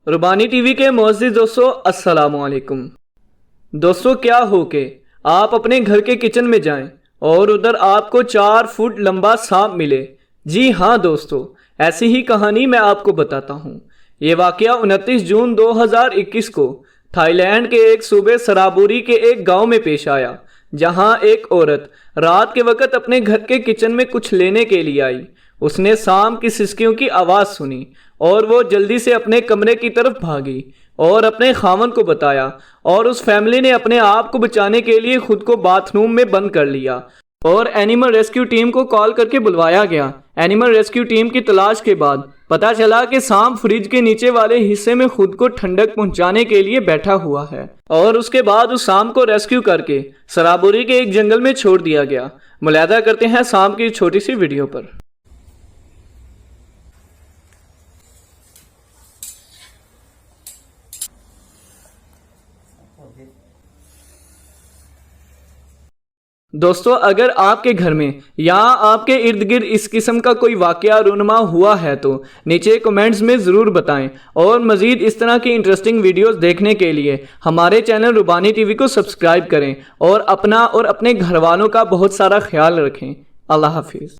रुबानी TV के मोअज़्ज़िज़ दोस्तों, अस्सलामु अलैकुम। दोस्तों, क्या हो के आप अपने घर के किचन में जाएं और उधर आपको 4 फुट लंबा सांप मिले। जी हाँ दोस्तों, ऐसी ही कहानी मैं आपको बताता हूँ। ये वाकया 29 जून 2021 को थाईलैंड के एक सूबे सराबोरी के एक गांव में पेश आया, जहां एक औरत रात के वक्त अपने घर के किचन में कुछ लेने के लिए आई। उसने सांप की सिसकियों की आवाज़ सुनी और वो जल्दी से अपने कमरे की तरफ भागी और अपने खामन को बताया, और उस फैमिली ने अपने आप को बचाने के लिए खुद को बाथरूम में बंद कर लिया और एनिमल रेस्क्यू टीम को कॉल करके बुलवाया गया। एनिमल रेस्क्यू टीम की तलाश के बाद पता चला कि सांप फ्रिज के नीचे वाले हिस्से में खुद को ठंडक पहुंचाने के लिए बैठा हुआ है, और उसके बाद उस सांप को रेस्क्यू करके सराबोरी के एक जंगल में छोड़ दिया गया। मुलाहिजा करते हैं सांप की छोटी सी वीडियो पर। दोस्तों, अगर आपके घर में या आपके इर्द गिर्द इस किस्म का कोई वाकया रूनुमा हुआ है तो नीचे कमेंट्स में ज़रूर बताएं, और मज़ीद इस तरह की इंटरेस्टिंग वीडियोस देखने के लिए हमारे चैनल रुबानी टीवी को सब्सक्राइब करें और अपना और अपने घर वालों का बहुत सारा ख्याल रखें। अल्लाह हाफिज़।